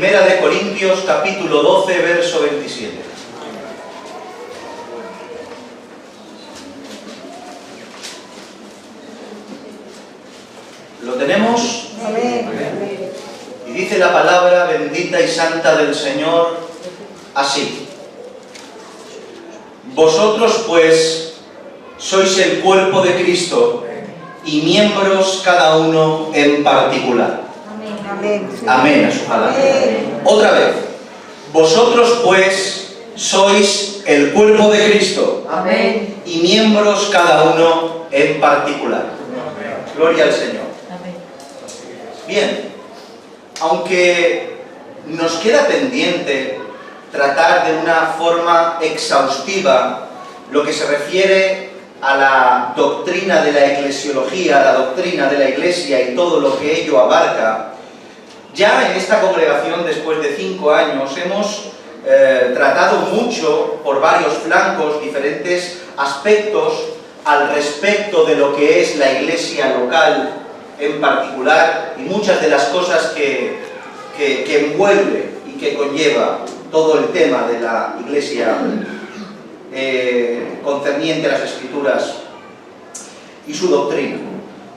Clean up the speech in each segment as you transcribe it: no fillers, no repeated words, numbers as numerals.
Primera de Corintios, capítulo 12, verso 27. ¿Lo tenemos? Amén. Y dice la palabra bendita y santa del Señor así: vosotros pues sois el cuerpo de Cristo y miembros cada uno en particular. Amén. Amén a su palabra. Amén. Otra vez: vosotros pues sois el cuerpo de Cristo Amén. y miembros cada uno en particular. Gloria al Señor. Bien, aunque nos queda pendiente tratar de una forma exhaustiva lo que se refiere a la doctrina de la eclesiología, a la doctrina de la Iglesia y todo lo que ello abarca, ya en esta congregación, después de 5 años, hemos tratado mucho por varios flancos diferentes aspectos al respecto de lo que es la Iglesia local en particular y muchas de las cosas que envuelve y que conlleva todo el tema de la Iglesia concerniente a las Escrituras y su doctrina.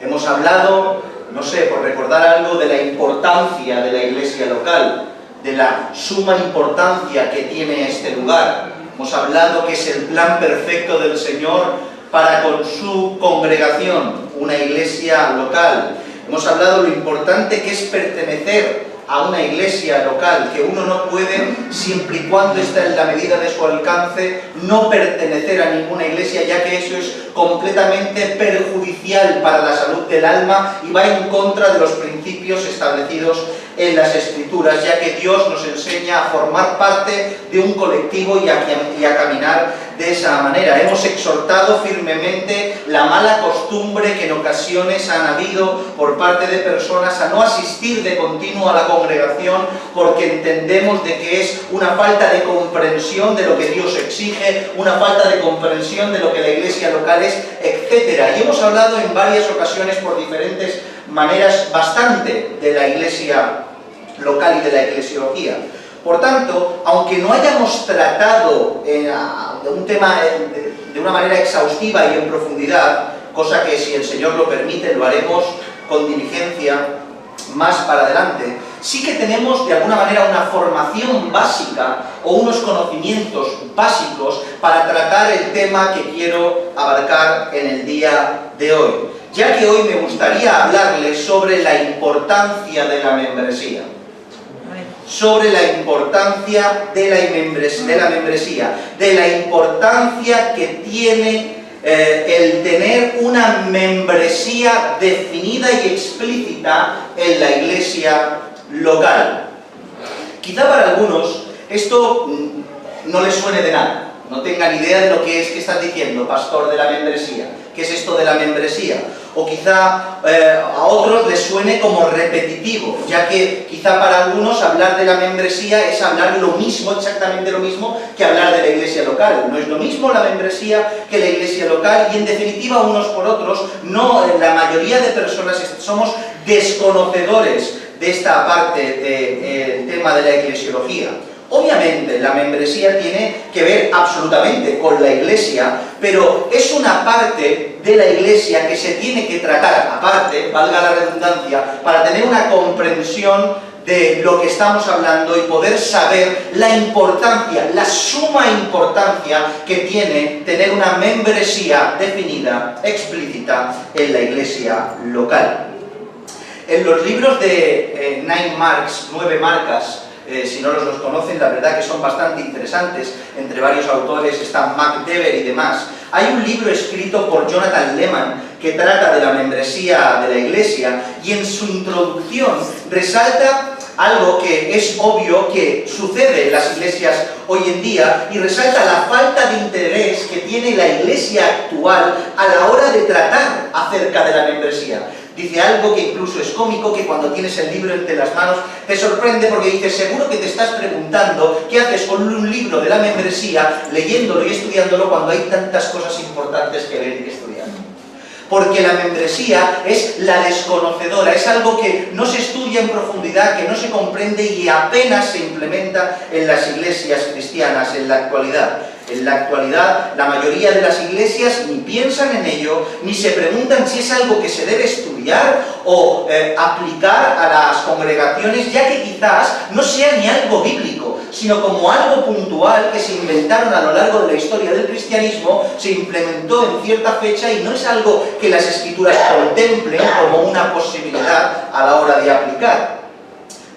Hemos hablado, no sé, por recordar algo, de la importancia de la Iglesia local, de la suma importancia que tiene este lugar. Hemos hablado que es el plan perfecto del Señor para con su congregación, una iglesia local. Hemos hablado de lo importante que es pertenecer a una iglesia local, que uno no puede, siempre y cuando está en la medida de su alcance, no pertenecer a ninguna iglesia, ya que eso es completamente perjudicial para la salud del alma y va en contra de los principios establecidos en las Escrituras, ya que Dios nos enseña a formar parte de un colectivo y a caminar de esa manera. Hemos exhortado firmemente la mala costumbre que en ocasiones han habido por parte de personas a no asistir de continuo a la congregación porque entendemos de que es una falta de comprensión de lo que Dios exige, una falta de comprensión de lo que la iglesia local es, etc. Y hemos hablado en varias ocasiones por diferentes maneras bastante de la iglesia local y de la eclesiología. Por tanto, aunque no hayamos tratado de un tema de una manera exhaustiva y en profundidad, cosa que si el Señor lo permite lo haremos con diligencia más para adelante, sí que tenemos de alguna manera una formación básica o unos conocimientos básicos para tratar el tema que quiero abarcar en el día de hoy, ya que hoy me gustaría hablarles sobre la importancia de la membresía. Sobre la importancia de la membresía, de la importancia que tiene el tener una membresía definida y explícita en la iglesia local. Quizá para algunos esto no les suene de nada, no tengan idea de lo que es que estás diciendo, pastor de la membresía. ¿Qué es esto de la membresía? O quizá a otros les suene como repetitivo, ya que quizá para algunos hablar de la membresía es hablar lo mismo, exactamente lo mismo, que hablar de la iglesia local. No es lo mismo la membresía que la iglesia local y en definitiva unos por otros, no, la mayoría de personas somos desconocedores de esta parte del tema de la eclesiología. Obviamente la membresía tiene que ver absolutamente con la iglesia, pero es una parte de la iglesia que se tiene que tratar aparte, valga la redundancia, para tener una comprensión de lo que estamos hablando y poder saber la importancia, la suma importancia que tiene tener una membresía definida, explícita en la iglesia local. En los libros de 9 marcas, si no los conocen, la verdad que son bastante interesantes, entre varios autores están MacDever y demás. Hay un libro escrito por Jonathan Leeman que trata de la membresía de la iglesia y en su introducción resalta algo que es obvio que sucede en las iglesias hoy en día y resalta la falta de interés que tiene la iglesia actual a la hora de tratar acerca de la membresía. Dice algo que incluso es cómico, que cuando tienes el libro entre las manos te sorprende porque dices, seguro que te estás preguntando qué haces con un libro de la membresía, leyéndolo y estudiándolo cuando hay tantas cosas importantes que leer y estudiar. porque la membresía es la desconocedora, es algo que no se estudia en profundidad, que no se comprende y apenas se implementa en las iglesias cristianas en la actualidad. En la actualidad, la mayoría de las iglesias ni piensan en ello, ni se preguntan si es algo que se debe estudiar o aplicar a las congregaciones, ya que quizás no sea ni algo bíblico, sino como algo puntual que se inventaron a lo largo de la historia del cristianismo, se implementó en cierta fecha y no es algo que las Escrituras contemplen como una posibilidad a la hora de aplicar.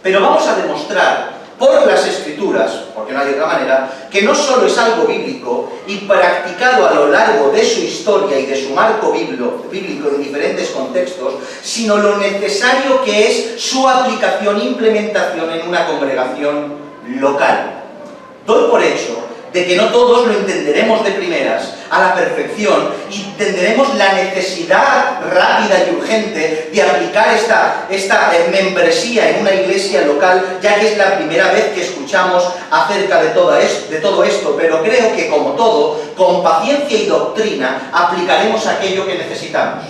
Pero vamos a demostrar por las Escrituras, porque no hay otra manera, que no solo es algo bíblico y practicado a lo largo de su historia y de su marco bíblico en diferentes contextos, sino lo necesario que es su aplicación e implementación en una congregación local. Doy por hecho de que no todos lo entenderemos de primeras, a la perfección, y entenderemos la necesidad rápida y urgente de aplicar esta membresía en una iglesia local, ya que es la primera vez que escuchamos acerca de todo esto, pero creo que, como todo, con paciencia y doctrina, aplicaremos aquello que necesitamos.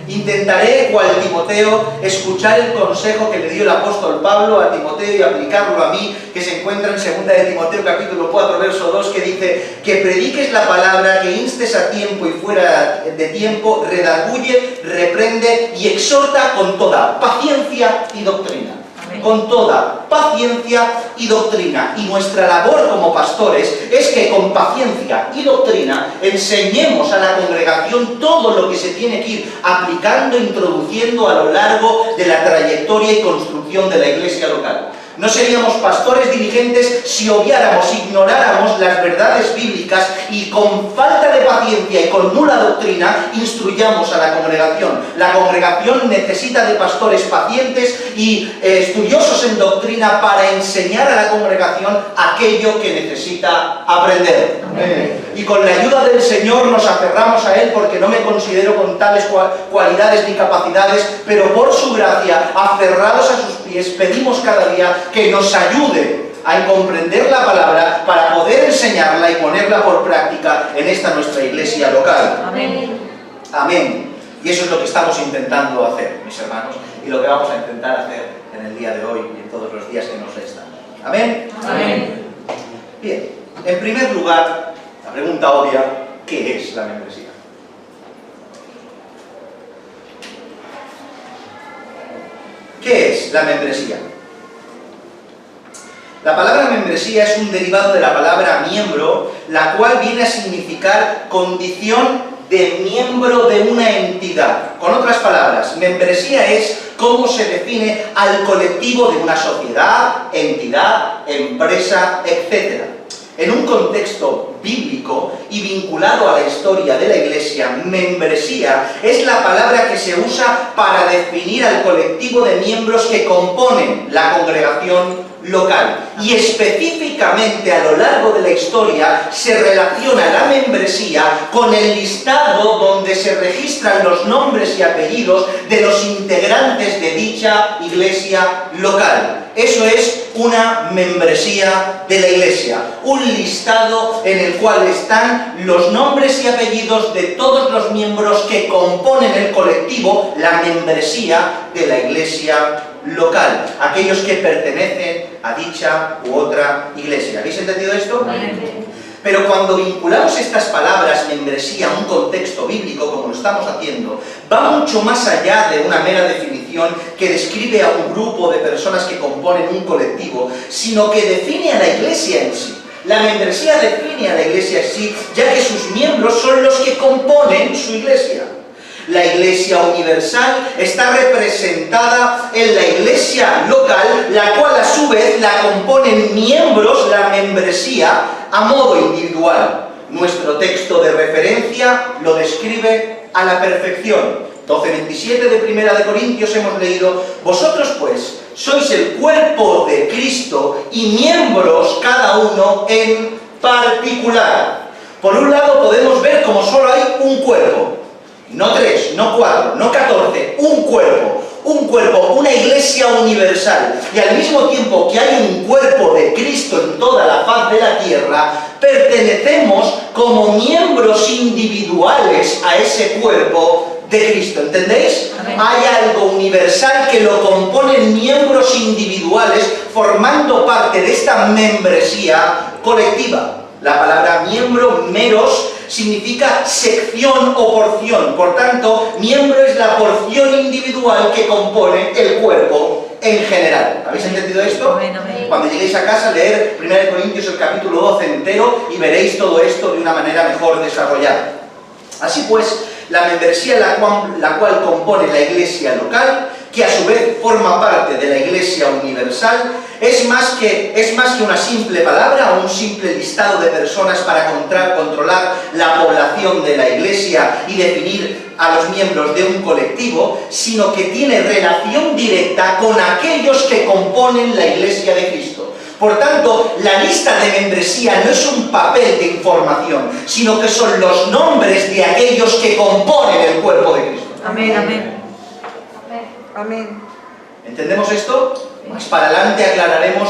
Intentaré, cual Timoteo, escuchar el consejo que le dio el apóstol Pablo a Timoteo y aplicarlo a mí, que se encuentra en 2 de Timoteo capítulo 4, verso 2, que dice: que prediques la palabra, que instes a tiempo y fuera de tiempo, redarguye, reprende y exhorta con toda paciencia y doctrina. Con toda paciencia y doctrina. Y nuestra labor como pastores es que con paciencia y doctrina enseñemos a la congregación todo lo que se tiene que ir aplicando, introduciendo a lo largo de la trayectoria y construcción de la iglesia local. No seríamos pastores diligentes si obviáramos, ignoráramos las verdades bíblicas y con falta de paciencia y con nula doctrina instruyamos a la congregación. La congregación necesita de pastores pacientes y estudiosos en doctrina para enseñar a la congregación aquello que necesita aprender. Amén. Y con la ayuda del Señor nos aferramos a Él, porque no me considero con tales cualidades ni capacidades, pero por su gracia, aferrados a sus pies, pedimos cada día que nos ayude a comprender la palabra para poder enseñarla y ponerla por práctica en esta nuestra iglesia local. Amén. Amén. Y eso es lo que estamos intentando hacer, mis hermanos, y lo que vamos a intentar hacer en el día de hoy y en todos los días que nos restan. Amén. Amén. Bien, en primer lugar, la pregunta obvia: ¿qué es la membresía? ¿Qué es la membresía? La palabra membresía es un derivado de la palabra miembro, la cual viene a significar condición de miembro de una entidad. Con otras palabras, membresía es cómo se define al colectivo de una sociedad, entidad, empresa, etc. En un contexto bíblico y vinculado a la historia de la Iglesia, membresía es la palabra que se usa para definir al colectivo de miembros que componen la congregación local. Y específicamente a lo largo de la historia se relaciona la membresía con el listado donde se registran los nombres y apellidos de los integrantes de dicha iglesia local. Eso es una membresía de la iglesia, un listado en el cual están los nombres y apellidos de todos los miembros que componen el colectivo, la membresía de la iglesia local, aquellos que pertenecen a dicha u otra iglesia. ¿Habéis entendido esto? Pero cuando vinculamos estas palabras, membresía, a un contexto bíblico, como lo estamos haciendo, va mucho más allá de una mera definición que describe a un grupo de personas que componen un colectivo, sino que define a la iglesia en sí. La membresía define a la iglesia en sí, ya que sus miembros son los que componen su iglesia. La iglesia universal está representada en la iglesia local, la cual a su vez la componen miembros, la membresía, a modo individual. Nuestro texto de referencia lo describe a la perfección. 12:27 de 1 de Corintios hemos leído: vosotros pues sois el cuerpo de Cristo y miembros cada uno en particular. Por un lado podemos ver como solo hay un cuerpo. No 3, no 4, no 14, un cuerpo, una iglesia universal. Y al mismo tiempo que hay un cuerpo de Cristo en toda la faz de la tierra, pertenecemos como miembros individuales a ese cuerpo de Cristo, ¿entendéis? Hay algo universal que lo componen miembros individuales formando parte de esta membresía colectiva. La palabra miembro, meros, significa sección o porción. Por tanto, miembro es la porción individual que compone el cuerpo en general. ¿Habéis entendido esto? Cuando lleguéis a casa, leer 1 Corintios el capítulo 12 entero y veréis todo esto de una manera mejor desarrollada. Así pues, la membresía la cual compone la iglesia local, que a su vez forma parte de la iglesia universal, es más que una simple palabra o un simple listado de personas para controlar la población de la iglesia y definir a los miembros de un colectivo, sino que tiene relación directa con aquellos que componen la iglesia de Cristo. Por tanto, la lista de membresía no es un papel de información, sino que son los nombres de aquellos que componen el cuerpo de Cristo. Amén, amén. Amén. ¿Entendemos esto? Más para adelante aclararemos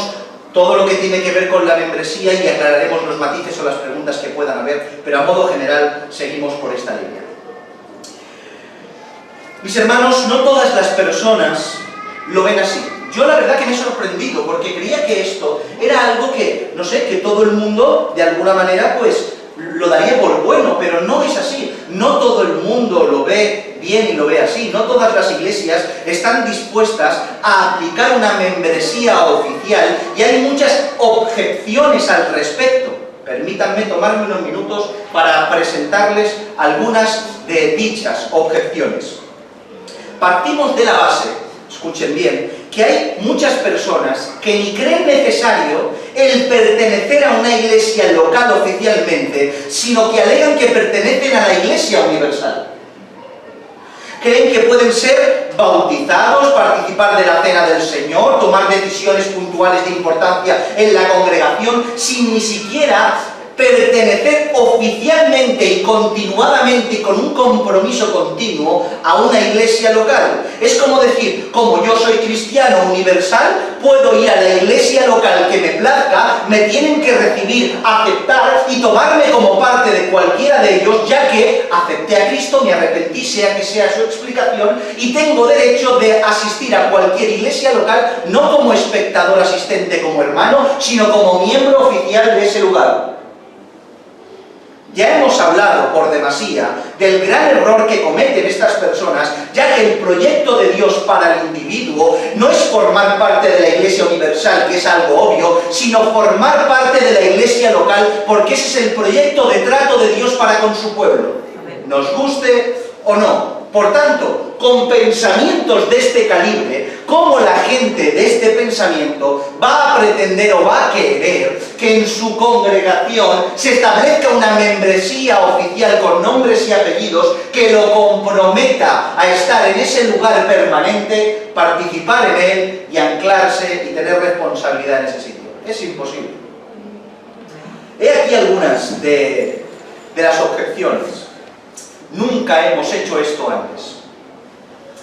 todo lo que tiene que ver con la membresía y aclararemos los matices o las preguntas que puedan haber, pero a modo general seguimos por esta línea. Mis hermanos, no todas las personas lo ven así. Yo la verdad que me he sorprendido, porque creía que esto era algo que, no sé, que todo el mundo, de alguna manera, pues, lo daría por bueno, pero no es así. No todo el mundo lo ve bien y lo ve así. No todas las iglesias están dispuestas a aplicar una membresía oficial y hay muchas objeciones al respecto. Permítanme tomarme unos minutos para presentarles algunas de dichas objeciones. Partimos de la base, escuchen bien, que hay muchas personas que ni creen necesario el pertenecer a una iglesia local oficialmente, sino que alegan que pertenecen a la iglesia universal. Creen que pueden ser bautizados, participar de la cena del Señor, tomar decisiones puntuales de importancia en la congregación, sin ni siquiera pertenecer oficialmente y continuadamente y con un compromiso continuo a una iglesia local. Es como decir, como yo soy cristiano universal, puedo ir a la iglesia local que me plazca, me tienen que recibir, aceptar y tomarme como parte de cualquiera de ellos, ya que acepté a Cristo, me arrepentí, sea que sea su explicación, y tengo derecho de asistir a cualquier iglesia local, no como espectador asistente, como hermano, sino como miembro oficial de ese lugar. Ya hemos hablado por demasía del gran error que cometen estas personas, ya que el proyecto de Dios para el individuo no es formar parte de la iglesia universal, que es algo obvio, sino formar parte de la iglesia local, porque ese es el proyecto de trato de Dios para con su pueblo, nos guste o no. Por tanto, con pensamientos de este calibre, ¿cómo la gente de este pensamiento va a pretender o va a querer que en su congregación se establezca una membresía oficial con nombres y apellidos que lo comprometa a estar en ese lugar permanente, participar en él y anclarse y tener responsabilidad en ese sitio? Es imposible. He aquí algunas de las objeciones. Nunca hemos hecho esto antes.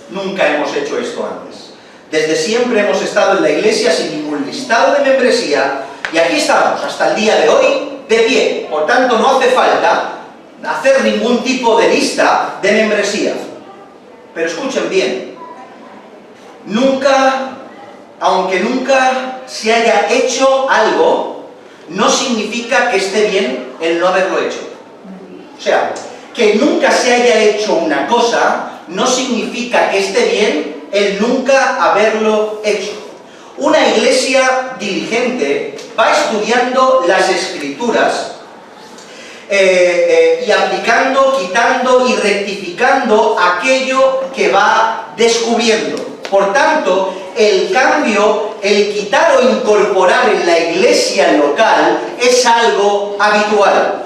Nunca hemos hecho esto antes. Desde siempre hemos estado en la iglesia sin ningún listado de membresía y aquí estamos, hasta el día de hoy, de pie. Por tanto, no hace falta hacer ningún tipo de lista de membresía. Pero escuchen bien, aunque nunca se haya hecho algo, no significa que esté bien el no haberlo hecho. O sea, que nunca se haya hecho una cosa no significa que esté bien el nunca haberlo hecho. Una iglesia diligente va estudiando las Escrituras y aplicando, quitando y rectificando aquello que va descubriendo. Por tanto, el cambio, el quitar o incorporar en la iglesia local es algo habitual.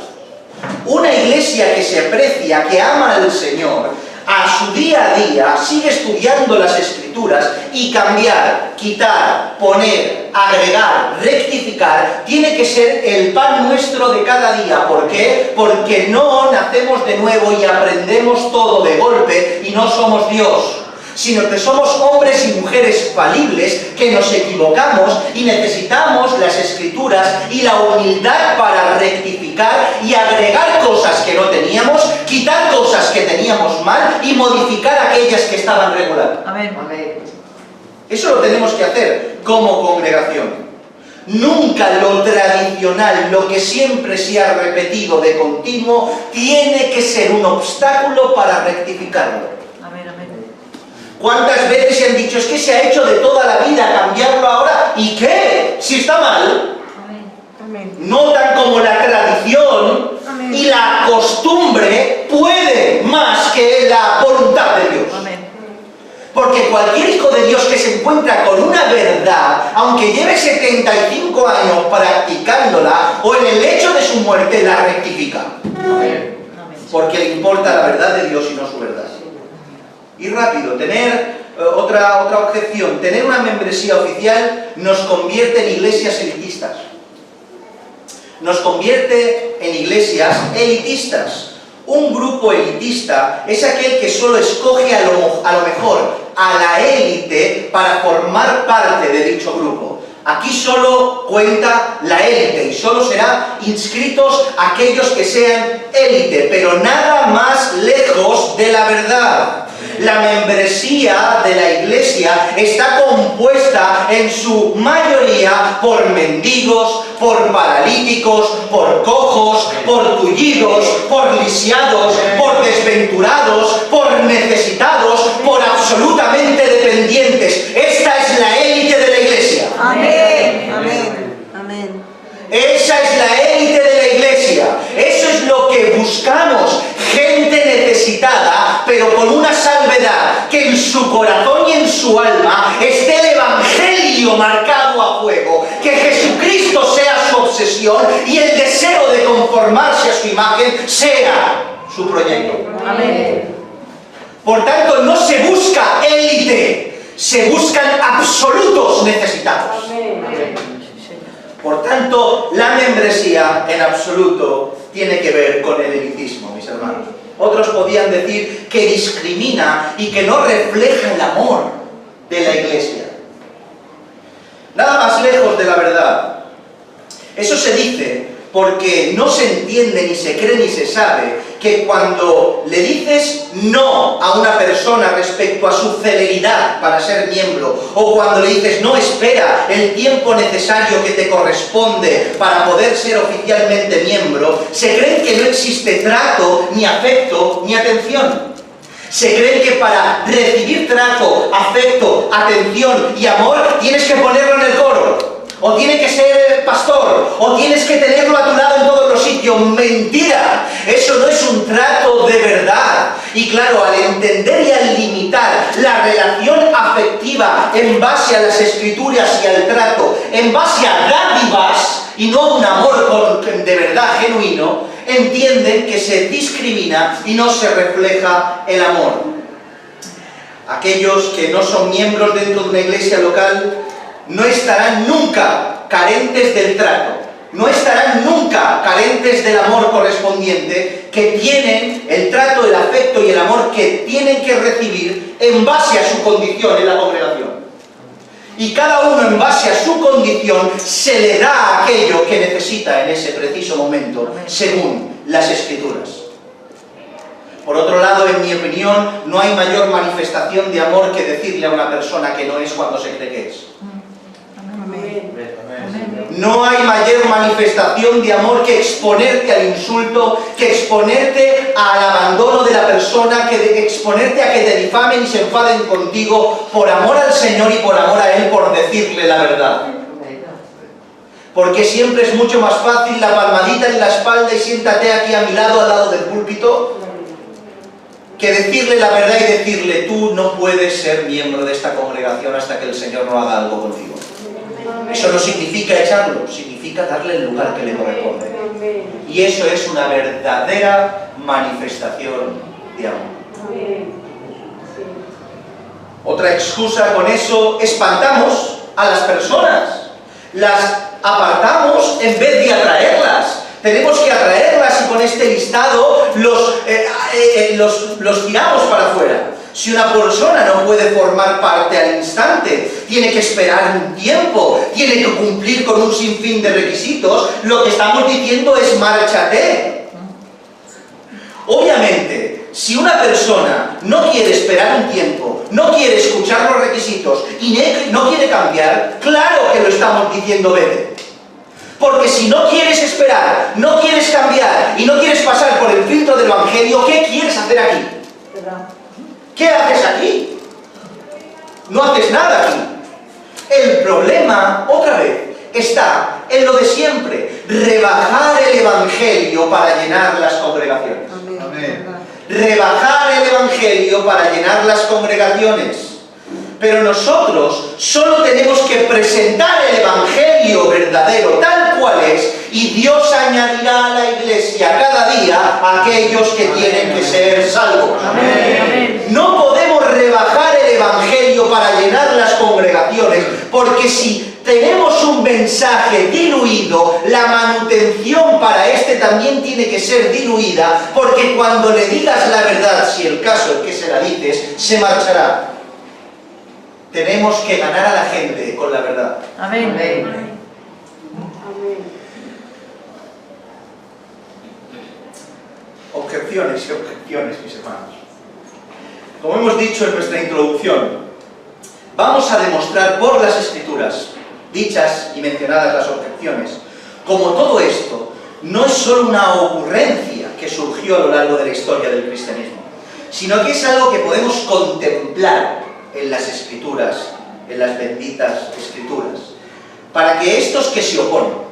Una iglesia que se aprecia, que ama al Señor, a su día a día sigue estudiando las Escrituras y cambiar, quitar, poner, agregar, rectificar, tiene que ser el pan nuestro de cada día. ¿Por qué? Porque no nacemos de nuevo y aprendemos todo de golpe y no somos Dios, sino que somos hombres y mujeres falibles que nos equivocamos y necesitamos las Escrituras y la humildad para rectificar y agregar cosas que no teníamos, quitar cosas que teníamos mal y modificar aquellas que estaban regular. Amén. Eso lo tenemos que hacer como congregación. Nunca lo tradicional, lo que siempre se ha repetido de continuo, tiene que ser un obstáculo para rectificarlo. Amén, amén. ¿Cuántas veces se han dicho, es que se ha hecho de toda la vida, cambiarlo ahora? ¿Y qué? Si está mal, Amén. notan como la tradición Amén. y la costumbre puede más que la voluntad de Dios. Amén. Porque cualquier hijo de Dios que se encuentra con una verdad, aunque lleve 75 años practicándola, o en el lecho de su muerte la rectifica. Amén. Porque le importa la verdad de Dios y no su verdad. Y rápido, tener otra objeción, tener una membresía oficial nos convierte en iglesias elitistas. Nos convierte en iglesias elitistas. Un grupo elitista es aquel que solo escoge a lo mejor, a la élite, para formar parte de dicho grupo. Aquí solo cuenta la élite y solo serán inscritos aquellos que sean élite, pero nada más lejos de la verdad. La membresía de la iglesia está compuesta en su mayoría por mendigos, por paralíticos, por cojos, por tullidos, por lisiados, por desventurados, por necesitados, por absolutamente dependientes. Esta es la élite de la iglesia. Amén. Amén. Amén. Esa es la élite de la iglesia. Eso es lo que buscamos. Gente necesitada, pero con una salvedad, que en su corazón y en su alma esté el evangelio marcado a fuego, que Jesucristo sea su obsesión y el deseo de conformarse a su imagen sea su proyecto. Amén. Por tanto, no se busca élite, se buscan absolutos necesitados. Por tanto, la membresía en absoluto tiene que ver con el elitismo, mis hermanos. Otros podían decir que discrimina y que no refleja el amor de la iglesia. Nada más lejos de la verdad. Eso se dice porque no se entiende, ni se cree, ni se sabe que cuando le dices no a una persona respecto a su celeridad para ser miembro, o cuando le dices no, espera el tiempo necesario que te corresponde para poder ser oficialmente miembro, se creen que no existe trato, ni afecto, ni atención. Se creen que para recibir trato, afecto, atención y amor tienes que ponerlo en el coro. O tiene que ser pastor, o tienes que tenerlo a tu lado en todos los sitios. ¡Mentira! Eso no es un trato de verdad. Y claro, al entender y al limitar la relación afectiva en base a las escrituras y al trato, en base a dádivas y no a un amor de verdad genuino, entienden que se discrimina y no se refleja el amor. Aquellos que no son miembros dentro de una iglesia local no estarán nunca carentes del trato, no estarán nunca carentes del amor correspondiente, que tienen el trato, el afecto y el amor que tienen que recibir en base a su condición en la congregación. Y cada uno en base a su condición se le da aquello que necesita en ese preciso momento, según las Escrituras. Por otro lado, en mi opinión, no hay mayor manifestación de amor que decirle a una persona que no es cuando se cree que es. No hay mayor manifestación de amor que exponerte al insulto, que exponerte al abandono de la persona, que exponerte a que te difamen y se enfaden contigo por amor al Señor y por amor a Él, por decirle la verdad. Porque siempre es mucho más fácil la palmadita en la espalda y siéntate aquí a mi lado, al lado del púlpito, que decirle la verdad y decirle, tú no puedes ser miembro de esta congregación hasta que el Señor no haga algo contigo. Eso no significa echarlo, significa darle el lugar que le corresponde. Y eso es una verdadera manifestación de amor. Otra excusa con eso, espantamos a las personas, las apartamos en vez de atraerlas. Tenemos que atraerlas y con este listado los tiramos para afuera. Si una persona no puede formar parte al instante, tiene que esperar un tiempo, tiene que cumplir con un sinfín de requisitos, lo que estamos diciendo es márchate. Obviamente, si una persona no quiere esperar un tiempo, no quiere escuchar los requisitos y no quiere cambiar, claro que lo estamos diciendo vete. Porque si no quieres esperar, no quieres cambiar y no quieres pasar por el filtro del Evangelio, ¿qué quieres hacer aquí? ¿Qué haces aquí? No haces nada aquí. El problema, otra vez, está en lo de siempre: rebajar el Evangelio para llenar las congregaciones. Amén. Rebajar el Evangelio para llenar las congregaciones. Pero nosotros solo tenemos que presentar el Evangelio verdadero tal cual es, y Dios añadirá a la iglesia cada día a aquellos que tienen que ser salvos. Amén. No podemos rebajar el Evangelio para llenar las congregaciones, porque si tenemos un mensaje diluido, la manutención para este también tiene que ser diluida, porque cuando le digas la verdad, si el caso es que se la dices, se marchará. Tenemos que ganar a la gente con la verdad. Amén. Objeciones y objeciones, mis hermanos. Como hemos dicho en nuestra introducción, vamos a demostrar por las Escrituras, dichas y mencionadas las objeciones, como todo esto no es solo una ocurrencia que surgió a lo largo de la historia del cristianismo, sino que es algo que podemos contemplar en las Escrituras, en las benditas Escrituras, para que estos que se oponen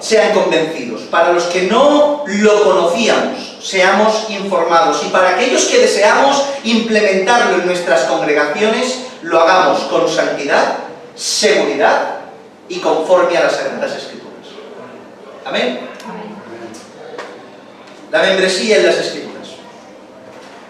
sean convencidos, para los que no lo conocíamos seamos informados, y para aquellos que deseamos implementarlo en nuestras congregaciones lo hagamos con santidad, seguridad y conforme a las Sagradas Escrituras. Amén. La membresía en las Escrituras.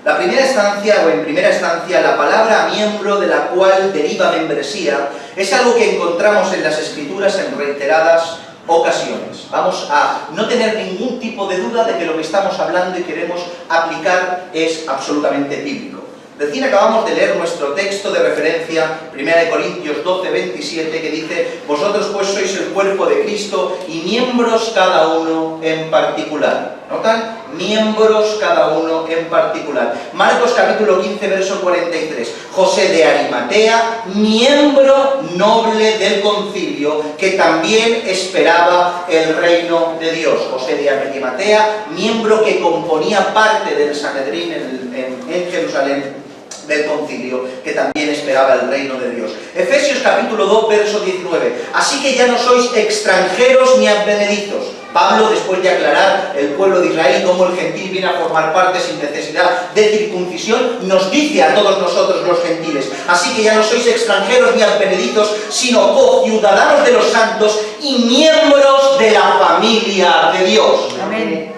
La primera instancia, o en primera instancia, la palabra miembro, de la cual deriva membresía, es algo que encontramos en las Escrituras en reiteradas ocasiones. Vamos a no tener ningún tipo de duda de que lo que estamos hablando y queremos aplicar es absolutamente bíblico. Recién acabamos de leer nuestro texto de referencia, 1 Corintios 12, 27, que dice: vosotros pues sois el cuerpo de Cristo y miembros cada uno en particular. ¿Notan? Miembros cada uno en particular. Marcos capítulo 15, verso 43. José de Arimatea, miembro noble del concilio, que también esperaba el reino de Dios. José de Arimatea, miembro que componía parte del Sanedrín en Jerusalén, del concilio, que también esperaba el reino de Dios. Efesios capítulo 2, verso 19. Así que ya no sois extranjeros ni advenedizos. Pablo, después de aclarar el pueblo de Israel, cómo el gentil viene a formar parte sin necesidad de circuncisión, nos dice a todos nosotros los gentiles: así que ya no sois extranjeros ni advenedizos, sino conciudadanos de los santos y miembros de la familia de Dios. Amén.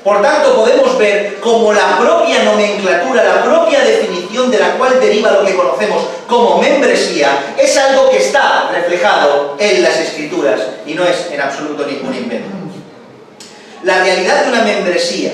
Por tanto, podemos ver cómo la propia nomenclatura, la propia definición de la cual deriva lo que conocemos como membresía, es algo que está reflejado en las Escrituras y no es en absoluto ningún invento. La realidad de una membresía,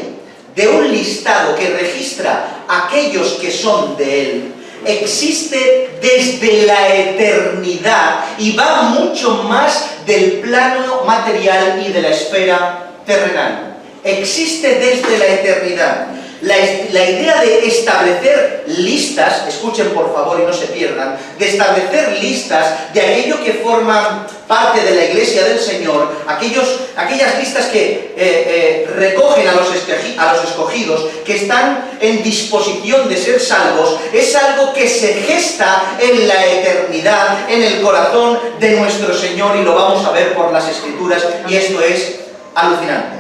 de un listado que registra a aquellos que son de él, existe desde la eternidad y va mucho más del plano material y de la esfera terrenal. Existe desde la eternidad. La idea de establecer listas, escuchen por favor y no se pierdan, de establecer listas de aquello que forman parte de la Iglesia del Señor, aquellas listas que recogen a los escogidos, que están en disposición de ser salvos, es algo que se gesta en la eternidad, en el corazón de nuestro Señor, y lo vamos a ver por las Escrituras, y esto es alucinante.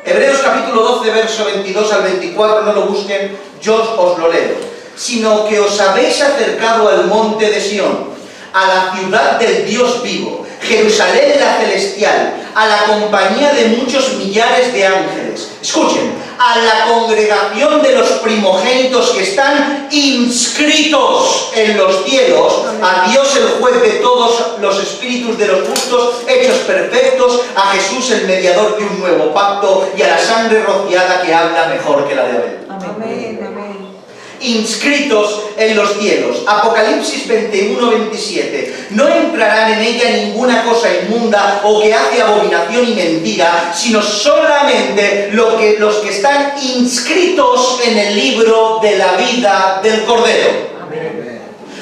Hebreos capítulo 12, verso 22 al 24, no lo busquen, yo os lo leo. Sino que os habéis acercado al monte de Sión, a la ciudad del Dios vivo, Jerusalén la celestial, a la compañía de muchos millares de ángeles. Escuchen, a la congregación de los primogénitos que están inscritos en los cielos, a Dios el juez de todos los espíritus de los justos hechos perfectos, a Jesús el mediador de un nuevo pacto y a la sangre rociada que habla mejor que la de Abel. Amén. Amén. inscritos en los cielos. Apocalipsis 21-27. No entrarán en ella ninguna cosa inmunda o que hace abominación y mentira, sino solamente los que están inscritos en el libro de la vida del Cordero.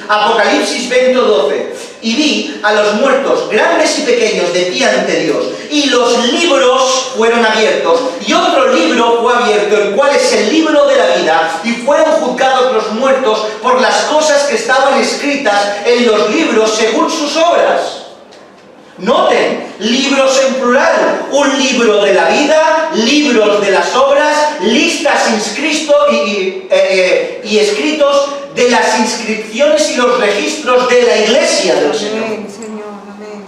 Apocalipsis 20:12. Y vi a los muertos, grandes y pequeños, de pie ante Dios, y los libros fueron abiertos, y otro libro fue abierto, el cual es el libro de la vida, y fueron juzgados los muertos por las cosas que estaban escritas en los libros según sus obras. Noten, libros en plural, un libro de la vida, libros de las obras, listas y escritos de las inscripciones y los registros de la Iglesia del Señor. Amén, Señor, amén.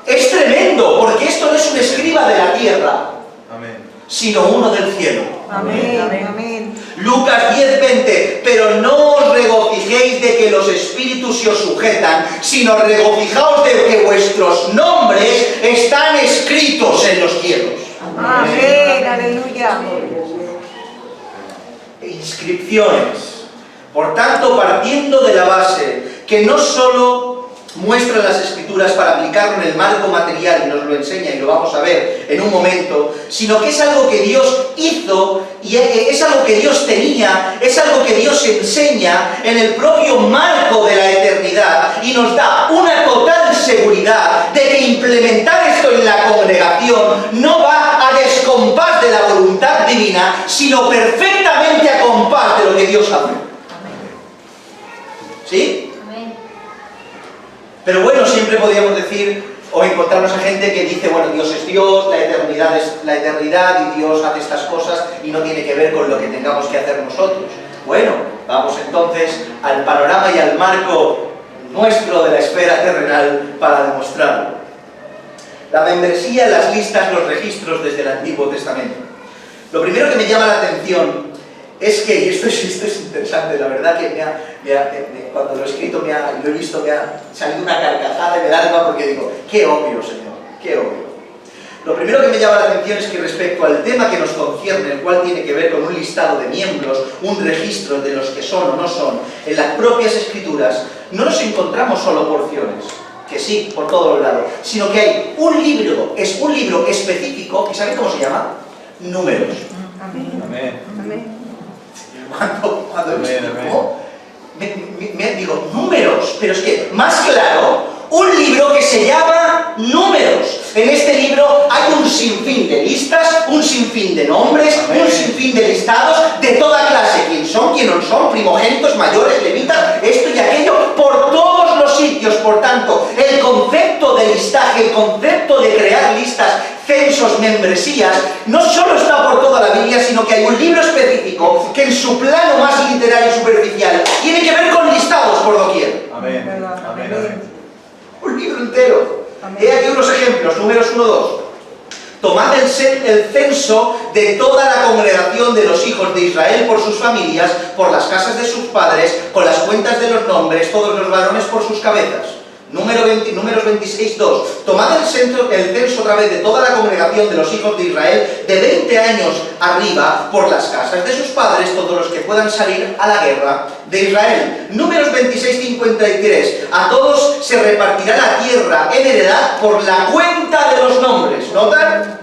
Es tremendo, porque esto no es un escriba de la tierra, sino uno del cielo. Amén, amén. Lucas 10:20. Pero no os regocijéis de que los espíritus se os sujetan, sino regocijaos de que vuestros nombres están escritos en los cielos. Amén, aleluya. Inscripciones. Por tanto, partiendo de la base que no solo muestra las Escrituras para aplicarlo en el marco material, y nos lo enseña y lo vamos a ver en un momento, sino que es algo que Dios hizo y es algo que Dios tenía, es algo que Dios enseña en el propio marco de la eternidad y nos da una total seguridad de que implementar esto en la congregación no va a descompás de la voluntad divina, sino perfectamente a compás de lo que Dios hace. ¿Sí? Amén. Pero bueno, siempre podríamos decir o encontrarnos a gente que dice, bueno, Dios es Dios, la eternidad es la eternidad y Dios hace estas cosas y no tiene que ver con lo que tengamos que hacer nosotros. Bueno, vamos entonces al panorama y al marco nuestro de la esfera terrenal para demostrarlo. La membresía, las listas, los registros desde el Antiguo Testamento. Lo primero que me llama la atención es que, y esto es interesante, la verdad que cuando lo he escrito, lo he visto, me ha salido una carcajada en el alma porque digo, qué obvio, Señor, qué obvio. Lo primero que me llama la atención es que respecto al tema que nos concierne, el cual tiene que ver con un listado de miembros, un registro de los que son o no son, en las propias Escrituras, no nos encontramos solo porciones, que sí, por todos lados, sino que hay un libro específico, ¿y sabéis cómo se llama? Números. Amén. Amén. Amén. Cuando Amén, me digo, números, pero es que, más claro, un libro que se llama Números. En este libro hay un sinfín de listas, un sinfín de nombres, Amén. un sinfín de listados de toda clase. ¿Quién son? ¿Quién no son? Primogénitos, mayores, levitas, esto y aquello, por todos los sitios. Por tanto, el concepto de listaje, el concepto de crear listas, censos, membresías, no solo está por toda la Biblia, sino que hay un libro específico que en su plano más literal y superficial tiene que ver con listados por doquier. Amén. Amén. Amén. Un libro entero. Amén. He aquí unos ejemplos, números 1-2. Tomad el censo de toda la congregación de los hijos de Israel por sus familias, por las casas de sus padres, con las cuentas de los nombres, todos los varones por sus cabezas. Números 26:2. Tomad el censo otra vez de toda la congregación de los hijos de Israel de 20 años arriba por las casas de sus padres, todos los que puedan salir a la guerra de Israel. Números 26:53. A todos se repartirá la tierra en heredad por la cuenta de los nombres. ¿Notan?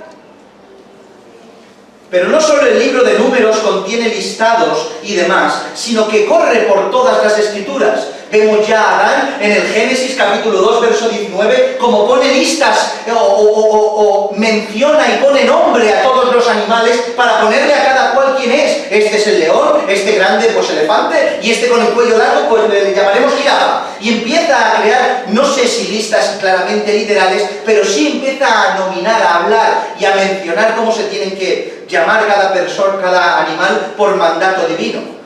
Pero no solo el libro de Números contiene listados y demás, sino que corre por todas las Escrituras. Vemos ya a Adán en el Génesis capítulo 2, verso 19, como pone listas o menciona y pone nombre a todos los animales para ponerle a cada cual quién es. Este es el león, este grande pues elefante, y este con el cuello largo pues le llamaremos jirafa. Y empieza a crear, no sé si listas claramente literales, pero sí empieza a nominar, a hablar y a mencionar cómo se tienen que llamar cada persona, cada animal por mandato divino.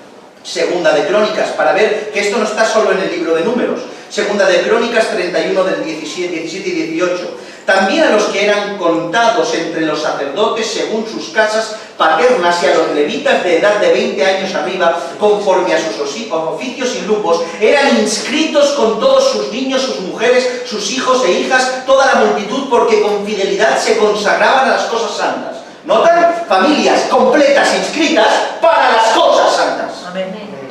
Segunda de Crónicas, para ver que esto no está solo en el libro de Números. Segunda de Crónicas 31 del 17 y 18. También a los que eran contados entre los sacerdotes según sus casas paternas y a los levitas de edad de 20 años arriba, conforme a sus oficios y grupos, eran inscritos con todos sus niños, sus mujeres, sus hijos e hijas, toda la multitud, porque con fidelidad se consagraban a las cosas santas. ¿Notan? Familias completas inscritas para las cosas santas. Amén.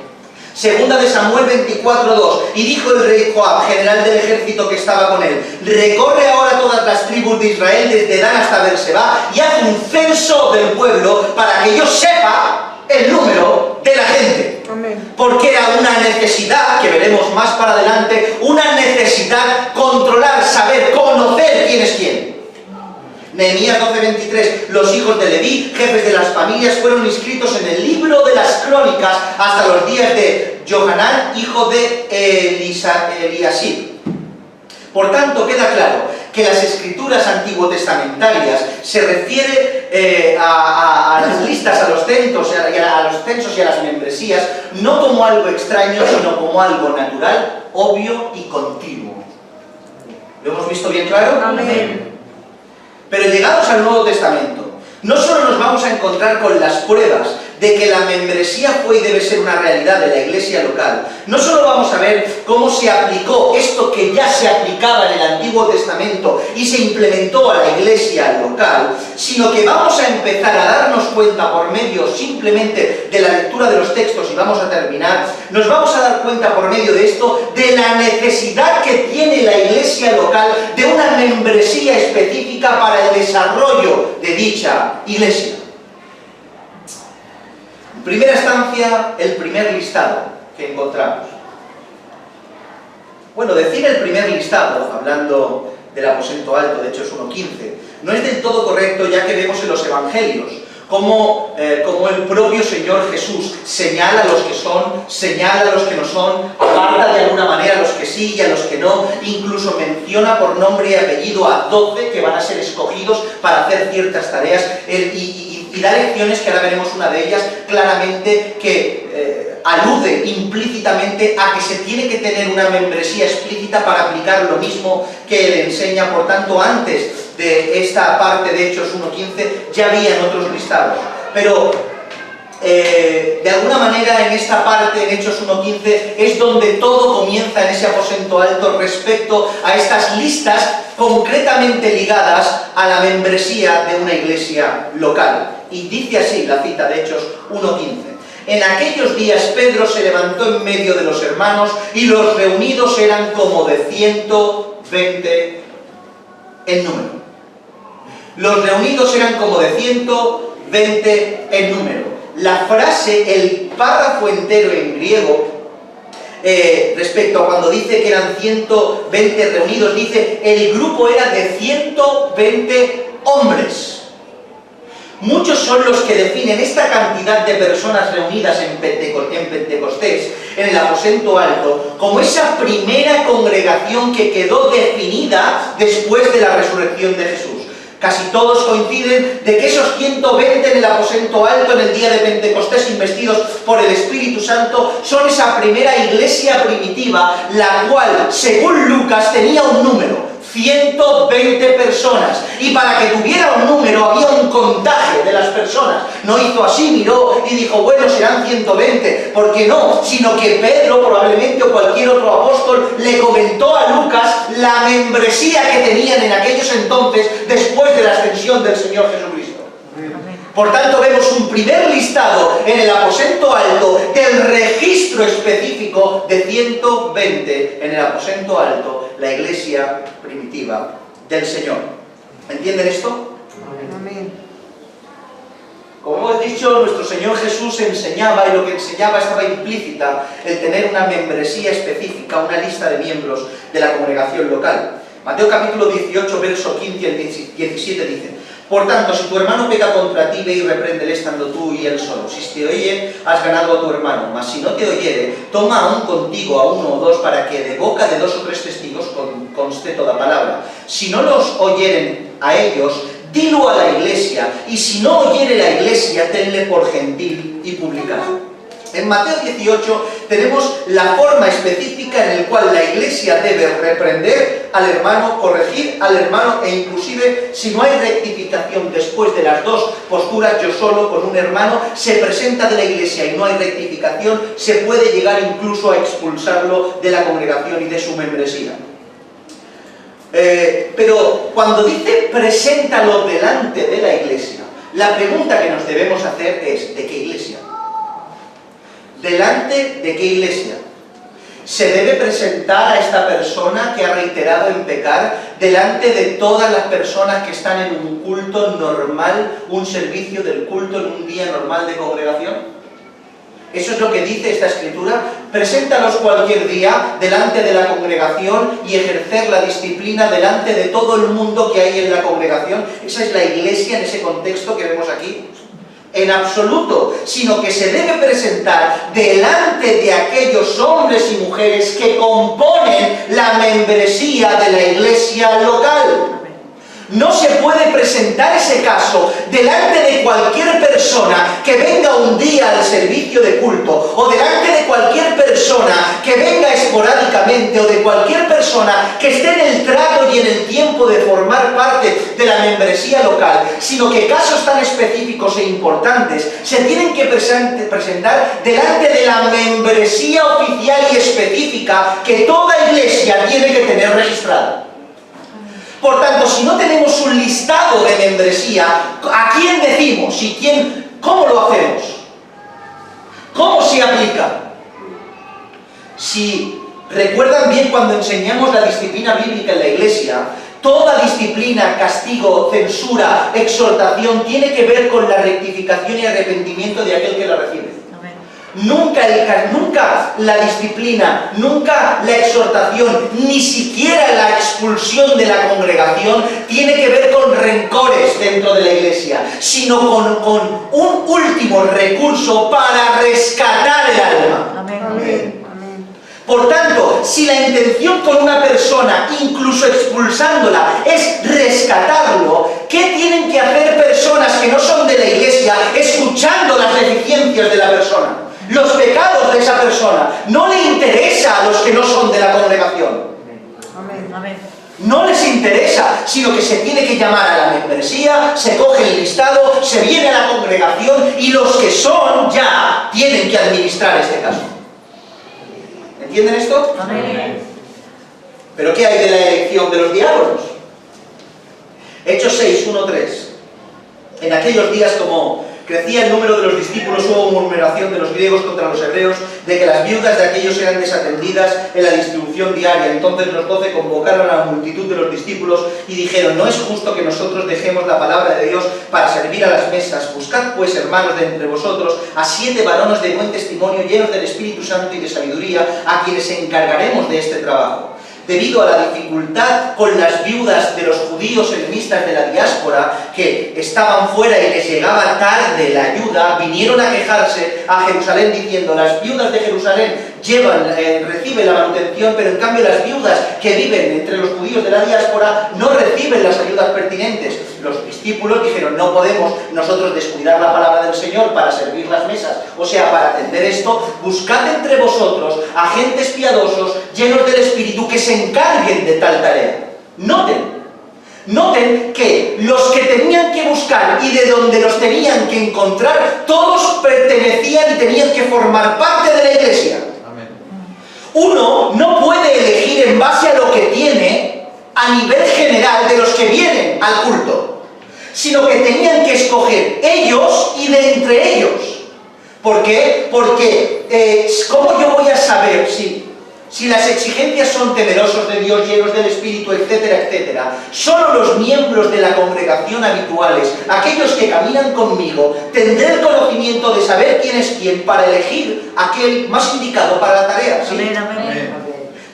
Segunda de Samuel 24:2. Y dijo el rey Joab, general del ejército que estaba con él: recorre ahora todas las tribus de Israel, desde Dan hasta Berseba, y haz un censo del pueblo para que yo sepa el número de la gente. Amén. Porque era una necesidad, que veremos más para adelante, una necesidad controlar, saber, conocer quién es quién. Nehemías 12:23. Los hijos de Leví, jefes de las familias, fueron inscritos en el libro de las crónicas hasta los días de Johanán, hijo de Eliasib. Por tanto, queda claro que las escrituras antiguotestamentarias se refiere a las listas, a los censos y a las membresías, no como algo extraño, sino como algo natural, obvio y continuo. ¿Lo hemos visto bien claro? Amén. Pero llegados al Nuevo Testamento, no solo nos vamos a encontrar con las pruebas de que la membresía fue y debe ser una realidad de la iglesia local, no solo vamos a ver cómo se aplicó esto que ya se aplicaba en el Antiguo Testamento y se implementó a la iglesia local, sino que vamos a empezar a darnos cuenta por medio simplemente de la lectura de los textos, y vamos a terminar, nos vamos a dar cuenta por medio de esto de la necesidad que tiene la iglesia local de una membresía específica para el desarrollo de dicha iglesia. En primera instancia, el primer listado que encontramos. Bueno, decir el primer listado, hablando del aposento alto de Hechos 1:15, no es del todo correcto, ya que vemos en los evangelios como el propio Señor Jesús señala a los que son, señala a los que no son, aparta de alguna manera a los que sí y a los que no, incluso menciona por nombre y apellido a 12 que van a ser escogidos para hacer ciertas tareas, y da lecciones, que ahora veremos una de ellas, claramente que alude implícitamente a que se tiene que tener una membresía explícita para aplicar lo mismo que él enseña. Por tanto, antes de esta parte de Hechos 1:15 ya habían otros listados. Pero de alguna manera en esta parte, en Hechos 1:15, es donde todo comienza en ese aposento alto respecto a estas listas concretamente ligadas a la membresía de una iglesia local. Y dice así la cita de Hechos 1:15. En aquellos días Pedro se levantó en medio de los hermanos y los reunidos eran como de 120 en número. Los reunidos eran como de 120 en número. La frase, el párrafo entero en griego, respecto a cuando dice que eran 120 reunidos, dice el grupo era de 120 hombres. Muchos son los que definen esta cantidad de personas reunidas en Pentecostés, en el aposento alto, como esa primera congregación que quedó definida después de la resurrección de Jesús. Casi todos coinciden de que esos 120 en el aposento alto en el día de Pentecostés, investidos por el Espíritu Santo, son esa primera iglesia primitiva, la cual, según Lucas, tenía un número: 120 personas, y para que tuviera un número había un contaje de las personas. No hizo así, miró y dijo, bueno, serán 120, ¿por qué no? Sino que Pedro, probablemente, o cualquier otro apóstol, le comentó a Lucas la membresía que tenían en aquellos entonces, después de la ascensión del Señor Jesucristo. Por tanto, vemos un primer listado en el aposento alto del registro específico de 120 en el aposento alto, la iglesia primitiva del Señor. ¿Entienden esto? Amén. Como hemos dicho, nuestro Señor Jesús enseñaba, y lo que enseñaba estaba implícita el tener una membresía específica, una lista de miembros de la congregación local. Mateo capítulo 18, verso 15 al 17 dice: por tanto, si tu hermano peca contra ti, ve y repréndele estando tú y él solo. Si te oye, has ganado a tu hermano. Mas si no te oyere, toma aún contigo a uno o dos, para que de boca de 2 o 3 testigos conste toda palabra. Si no los oyeren a ellos, dilo a la iglesia, y si no oyere la iglesia, tenle por gentil y publicano. En Mateo 18 tenemos la forma específica en la cual la iglesia debe reprender al hermano, corregir al hermano, e inclusive si no hay rectificación después de las dos posturas, yo solo con un hermano, se presenta de la iglesia y no hay rectificación, se puede llegar incluso a expulsarlo de la congregación y de su membresía. Pero cuando dice preséntalo delante de la iglesia, la pregunta que nos debemos hacer es: ¿de qué iglesia? ¿Delante de qué iglesia? ¿Se debe presentar a esta persona que ha reiterado en pecar delante de todas las personas que están en un culto normal, un servicio del culto en un día normal de congregación? Eso es lo que dice esta escritura. Preséntalos cualquier día delante de la congregación y ejercer la disciplina delante de todo el mundo que hay en la congregación. Esa es la iglesia en ese contexto que vemos aquí. En absoluto, sino que se debe presentar delante de aquellos hombres y mujeres que componen la membresía de la iglesia local. No se puede presentar ese caso delante de cualquier persona que venga un día al servicio de culto, o delante de cualquier persona que venga esporádicamente, o de cualquier persona que esté en el trato y en el tiempo de formar parte de la membresía local, sino que casos tan específicos e importantes se tienen que presentar delante de la membresía oficial y específica que toda iglesia tiene que tener registrada. Por tanto, si no tenemos un listado de membresía, ¿a quién decimos y cómo lo hacemos? ¿Cómo se aplica? Si recuerdan bien cuando enseñamos la disciplina bíblica en la iglesia, toda disciplina, castigo, censura, exhortación tiene que ver con la rectificación y arrepentimiento de aquel que la recibe. Nunca la disciplina, nunca la exhortación, ni siquiera la expulsión de la congregación tiene que ver con rencores dentro de la iglesia, sino con un último recurso para rescatar el alma. Amén. Amén. Por tanto, si la intención con una persona, incluso expulsándola, es rescatarlo, ¿qué tienen que hacer personas que no son de la iglesia escuchando las deficiencias de la persona? Los pecados de esa persona. No le interesa a los que no son de la congregación. Amén. No les interesa, sino que se tiene que llamar a la membresía, se coge el listado, se viene a la congregación y los que son ya tienen que administrar este caso. ¿Entienden esto? Amén. ¿Pero qué hay de la elección de los diáconos? Hechos 6, 1, 3. En aquellos días, como crecía el número de los discípulos, hubo murmuración de los griegos contra los hebreos, de que las viudas de aquellos eran desatendidas en la distribución diaria. Entonces los 12 convocaron a la multitud de los discípulos y dijeron: no es justo que nosotros dejemos la palabra de Dios para servir a las mesas. Buscad pues, hermanos, de entre vosotros a 7 varones de buen testimonio, llenos del Espíritu Santo y de sabiduría, a quienes encargaremos de este trabajo. Debido a la dificultad con las viudas de los judíos helenistas de la diáspora, que estaban fuera y les llegaba tarde la ayuda, vinieron a quejarse a Jerusalén diciendo: las viudas de Jerusalén reciben la manutención, pero en cambio las viudas que viven entre los judíos de la diáspora no reciben las ayudas pertinentes. Los discípulos dijeron: no podemos nosotros descuidar la palabra del Señor para servir las mesas, o sea, para atender esto. Buscad entre vosotros a gentes piadosos, llenos del Espíritu, que se encarguen de tal tarea. Noten que los que tenían que buscar y de donde los tenían que encontrar, todos pertenecían y tenían que formar parte de la iglesia. Amén. Uno no puede elegir en base a lo que tiene a nivel general de los que vienen al culto, sino que tenían que escoger ellos y de entre ellos. ¿Por qué? Porque ¿cómo yo voy a saber si las exigencias son temerosos de Dios, llenos del Espíritu, etcétera, etcétera? Solo los miembros de la congregación habituales, aquellos que caminan conmigo, tendré el conocimiento de saber quién es quién para elegir aquel más indicado para la tarea. ¿Sí? Amén. Amén.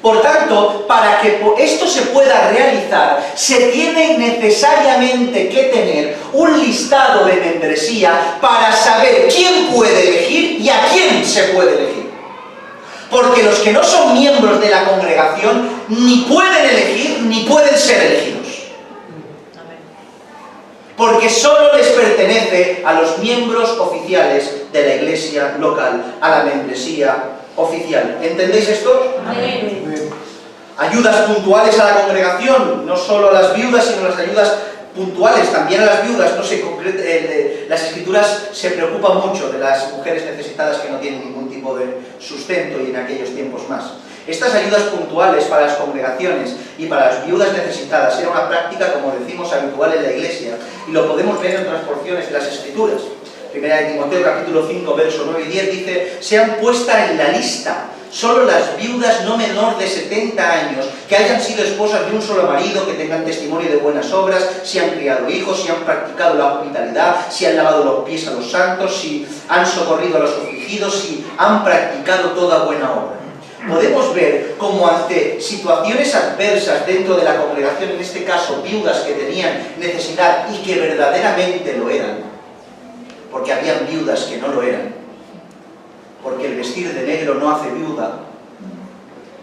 Por tanto, para que esto se pueda realizar, se tiene necesariamente que tener un listado de membresía para saber quién puede elegir y a quién se puede elegir. Porque los que no son miembros de la congregación ni pueden elegir ni pueden ser elegidos. Porque solo les pertenece a los miembros oficiales de la iglesia local, a la membresía oficial. ¿Entendéis esto? Amén. Ayudas puntuales a la congregación, no solo a las viudas, sino las ayudas puntuales también a las viudas. No se las Escrituras se preocupan mucho de las mujeres necesitadas que no tienen ningún tipo de sustento, y en aquellos tiempos más. Estas ayudas puntuales para las congregaciones y para las viudas necesitadas era una práctica, como decimos, habitual en la iglesia, y lo podemos ver en otras porciones de las Escrituras. Primera de Timoteo capítulo 5, verso 9 y 10 dice: sean puestas en la lista solo las viudas no menor de 70 años, que hayan sido esposas de un solo marido, que tengan testimonio de buenas obras, si han criado hijos, si han practicado la hospitalidad, si han lavado los pies a los santos, si han socorrido a los afligidos, si han practicado toda buena obra. Podemos ver cómo ante situaciones adversas dentro de la congregación, en este caso viudas que tenían necesidad y que verdaderamente lo eran, porque habían viudas que no lo eran, porque el vestir de negro no hace viuda,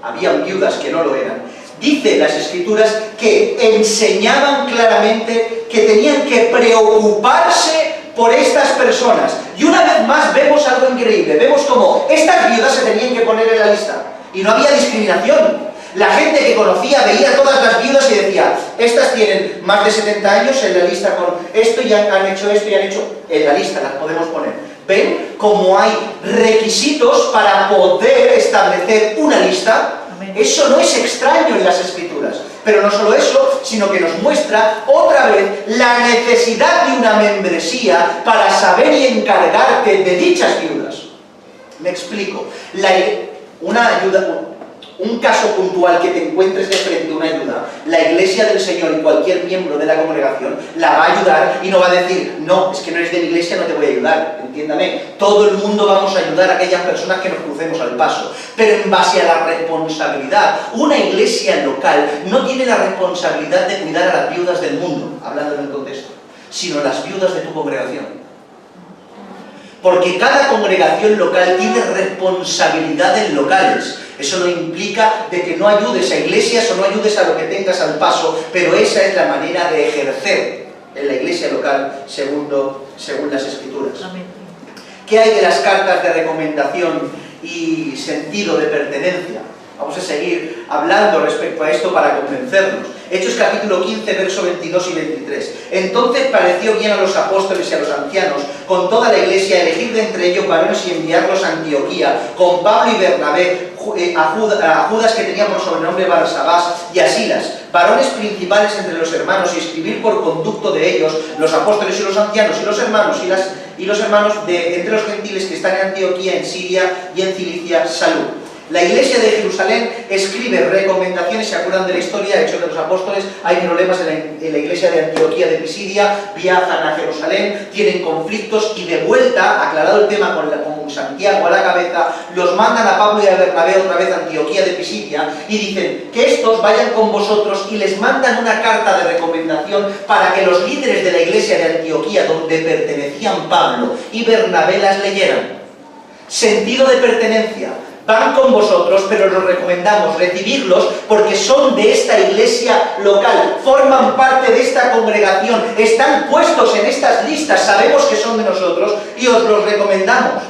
habían viudas que no lo eran. Dice las Escrituras que enseñaban claramente que tenían que preocuparse por estas personas. Y una vez más vemos algo increíble, vemos como estas viudas se tenían que poner en la lista, y no había discriminación. La gente que conocía veía todas las viudas y decía: estas tienen más de 70 años en la lista con esto, y han hecho esto y han hecho... En la lista las podemos poner. ¿Ven cómo hay requisitos para poder establecer una lista? Amén. Eso no es extraño en las Escrituras. Pero no solo eso, sino que nos muestra otra vez la necesidad de una membresía para saber y encargarte de dichas viudas. Me explico. Un caso puntual que te encuentres de frente a una ayuda, la Iglesia del Señor y cualquier miembro de la congregación la va a ayudar y no va a decir: no, es que no eres de mi iglesia, no te voy a ayudar. Entiéndame, todo el mundo vamos a ayudar a aquellas personas que nos crucemos al paso, pero en base a la responsabilidad. Una iglesia local no tiene la responsabilidad de cuidar a las viudas del mundo, hablando en el contexto, sino las viudas de tu congregación. Porque cada congregación local tiene responsabilidades locales. Eso no implica de que no ayudes a iglesias o no ayudes a lo que tengas al paso, pero esa es la manera de ejercer en la iglesia local según las Escrituras. Amén. ¿Qué hay de las cartas de recomendación y sentido de pertenencia? Vamos a seguir hablando respecto a esto para convencernos. Hechos capítulo 15, verso 22 y 23. Entonces pareció bien a los apóstoles y a los ancianos, con toda la iglesia, elegir de entre ellos varones y enviarlos a Antioquía, con Pablo y Bernabé, a Judas, que tenía por sobrenombre Barsabás, y a Silas, varones principales entre los hermanos, y escribir por conducto de ellos, los apóstoles y los ancianos, y los hermanos entre los gentiles que están en Antioquía, en Siria y en Cilicia, salud. La iglesia de Jerusalén escribe recomendaciones. ¿Se acuerdan de la historia? Hechos de los Apóstoles. Hay problemas en la iglesia de Antioquía de Pisidia, viajan a Jerusalén, tienen conflictos y de vuelta, aclarado el tema con Santiago a la cabeza, los mandan a Pablo y a Bernabé otra vez a Antioquía de Pisidia y dicen que estos vayan con vosotros, y les mandan una carta de recomendación para que los líderes de la iglesia de Antioquía, donde pertenecían Pablo y Bernabé, las leyeran. Sentido de pertenencia. Van con vosotros, pero los recomendamos recibirlos porque son de esta iglesia local, forman parte de esta congregación, están puestos en estas listas, sabemos que son de nosotros y os los recomendamos.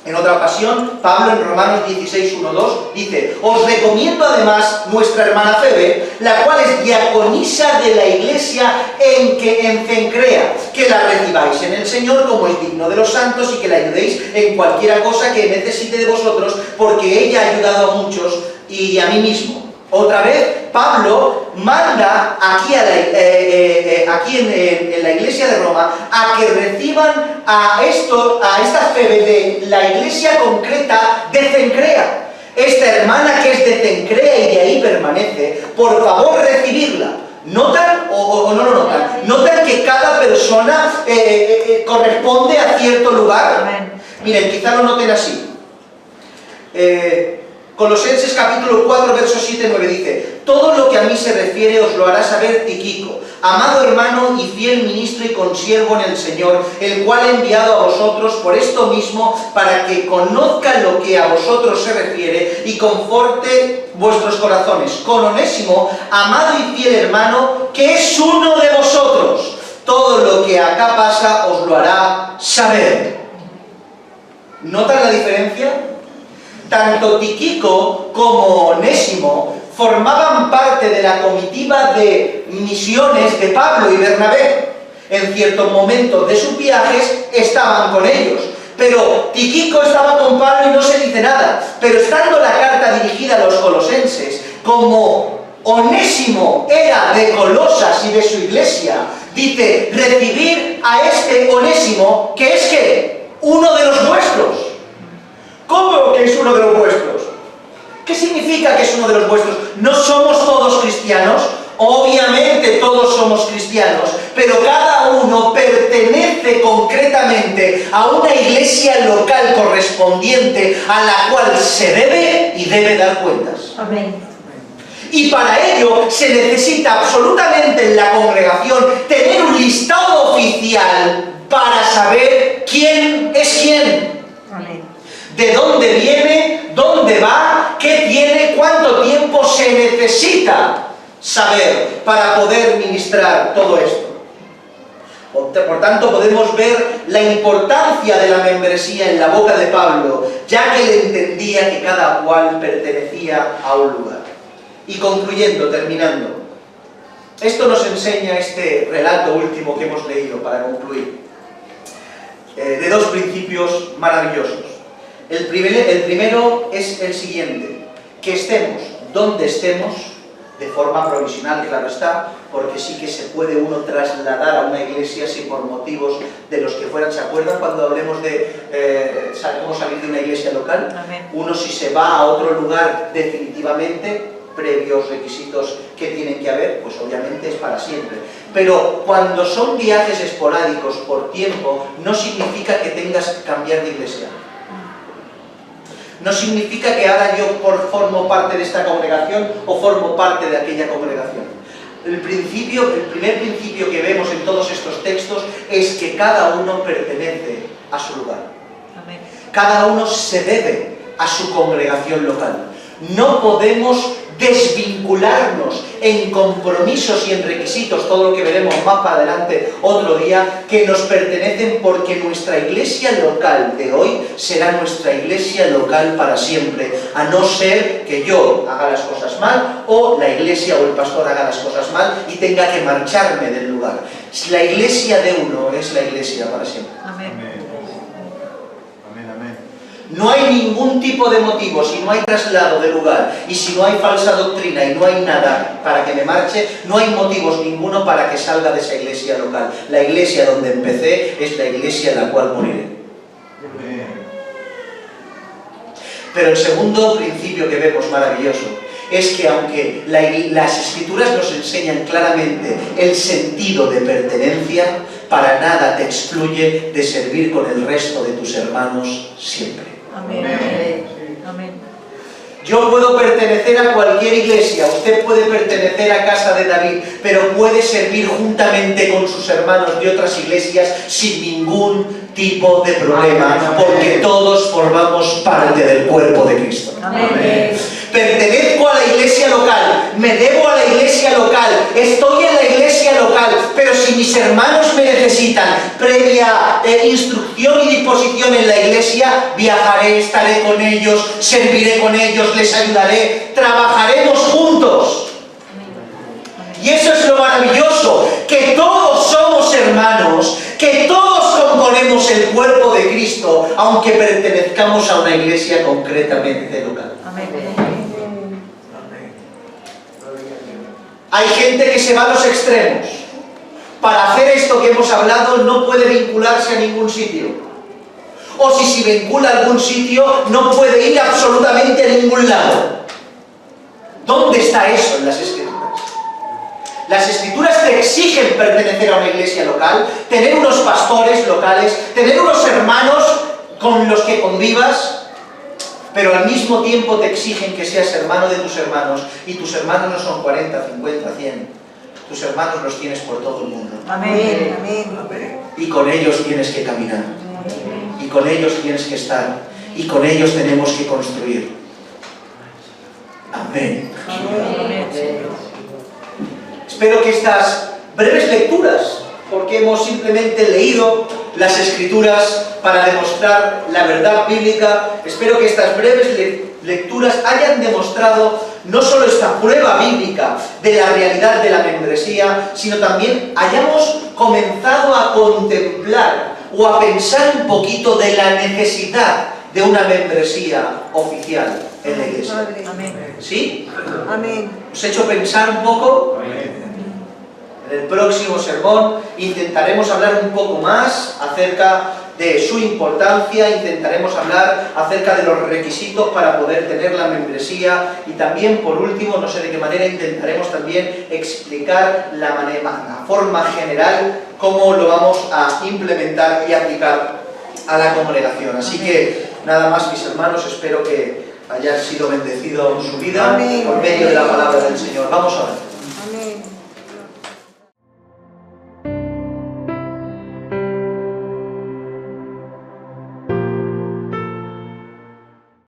En otra ocasión, Pablo en Romanos 16, 1, 2 dice: os recomiendo además nuestra hermana Febe, la cual es diaconisa de la iglesia en Cencrea, que la recibáis en el Señor como es digno de los santos y que la ayudéis en cualquiera cosa que necesite de vosotros, porque ella ha ayudado a muchos y a mí mismo. Otra vez, Pablo manda aquí, en la iglesia de Roma a que reciban a esta Febe de la iglesia concreta de Cencrea. Esta hermana que es de Cencrea y de ahí permanece, por favor recibirla. ¿Notan o no lo notan? ¿Notan que cada persona corresponde a cierto lugar? Amén. Miren, quizá lo noten así. Colosenses capítulo 4, verso 7, 9 dice: todo lo que a mí se refiere os lo hará saber Tíquico, amado hermano y fiel ministro y consiervo en el Señor, el cual he enviado a vosotros por esto mismo, para que conozcan lo que a vosotros se refiere y conforte vuestros corazones. Con Onésimo, amado y fiel hermano, que es uno de vosotros. Todo lo que acá pasa os lo hará saber. ¿Notan la diferencia? Tanto Tíquico como Onésimo formaban parte de la comitiva de misiones de Pablo y Bernabé. En ciertos momentos de sus viajes estaban con ellos, pero Tíquico estaba con Pablo y no se dice nada. Pero estando la carta dirigida a los colosenses como Onésimo era de Colosas y de su iglesia, dice, recibir a este Onésimo, que es ¿qué? Uno de los vuestros. ¿Cómo que es uno de los vuestros? ¿Qué significa que es uno de los vuestros? ¿No somos todos cristianos? Obviamente todos somos cristianos, pero cada uno pertenece concretamente a una iglesia local correspondiente a la cual se debe y debe dar cuentas. Amén. Y para ello se necesita absolutamente en la congregación tener un listado oficial para saber quién es quién. Amén. De dónde viene, dónde va, qué tiene, cuánto tiempo se necesita saber para poder ministrar todo esto. Por tanto, podemos ver la importancia de la membresía en la boca de Pablo, ya que él entendía que cada cual pertenecía a un lugar. Y concluyendo, terminando, esto nos enseña este relato último que hemos leído para concluir, de dos principios maravillosos. El primero es el siguiente, que estemos donde estemos, de forma provisional, claro está, porque sí que se puede uno trasladar a una iglesia si por motivos de los que fueran. ¿Se acuerdan cuando hablemos de cómo salir de una iglesia local? Amén. Uno si se va a otro lugar definitivamente, previos requisitos que tienen que haber, pues obviamente es para siempre. Pero cuando son viajes esporádicos por tiempo, no significa que tengas que cambiar de iglesia. No significa que ahora yo formo parte de esta congregación o formo parte de aquella congregación. El primer principio que vemos en todos estos textos es que cada uno pertenece a su lugar. Amén. Cada uno se debe a su congregación local. No podemos desvincularnos en compromisos y en requisitos, todo lo que veremos más para adelante otro día, que nos pertenecen, porque nuestra iglesia local de hoy será nuestra iglesia local para siempre, a no ser que yo haga las cosas mal o la iglesia o el pastor haga las cosas mal y tenga que marcharme del lugar. La iglesia de uno es la iglesia para siempre. Amén. No hay ningún tipo de motivo, si no hay traslado de lugar y si no hay falsa doctrina y no hay nada para que me marche, no hay motivos ninguno para que salga de esa iglesia local. La iglesia donde empecé es la iglesia en la cual moriré. Pero el segundo principio que vemos maravilloso es que aunque las Escrituras nos enseñan claramente el sentido de pertenencia, para nada te excluye de servir con el resto de tus hermanos siempre. Amén. Amén. Amén. Yo puedo pertenecer a cualquier iglesia, usted puede pertenecer a Casa de David, pero puede servir juntamente con sus hermanos de otras iglesias sin ningún tipo de problema, porque todos formamos parte del cuerpo de Cristo. Amén. Pertenezco a la iglesia local, me debo a la iglesia local, estoy en la iglesia local, pero si mis hermanos me necesitan, previa instrucción y disposición en la iglesia, viajaré, estaré con ellos, serviré con ellos, les ayudaré, trabajaremos juntos. Y eso es lo maravilloso, que todos somos hermanos, que todos componemos el cuerpo de Cristo, aunque pertenezcamos a una iglesia concretamente local. Amén. Hay gente que se va a los extremos. Para hacer esto que hemos hablado no puede vincularse a ningún sitio. O si se vincula a algún sitio, no puede ir absolutamente a ningún lado. ¿Dónde está eso en las Escrituras? Las Escrituras te exigen pertenecer a una iglesia local, tener unos pastores locales, tener unos hermanos con los que convivas, pero al mismo tiempo te exigen que seas hermano de tus hermanos, y tus hermanos no son 40, 50, 100. Tus hermanos los tienes por todo el mundo. Amén. Amén. Y con ellos tienes que caminar. Y con ellos tienes que estar. Y con ellos tenemos que construir. Amén. Espero que estas breves lecturas, porque hemos simplemente leído las Escrituras para demostrar la verdad bíblica, espero que estas breves lecturas hayan demostrado no solo esta prueba bíblica de la realidad de la membresía, sino también hayamos comenzado a contemplar o a pensar un poquito de la necesidad de una membresía oficial en la iglesia. Amén. ¿Sí? Amén. ¿Os he hecho pensar un poco? En el próximo sermón intentaremos hablar un poco más acerca de su importancia, intentaremos hablar acerca de los requisitos para poder tener la membresía y también, por último, no sé de qué manera, intentaremos también explicar la forma general, cómo lo vamos a implementar y aplicar a la congregación. Así que, nada más, mis hermanos, espero que haya sido bendecido su vida por medio de la palabra del Señor. Vamos a ver.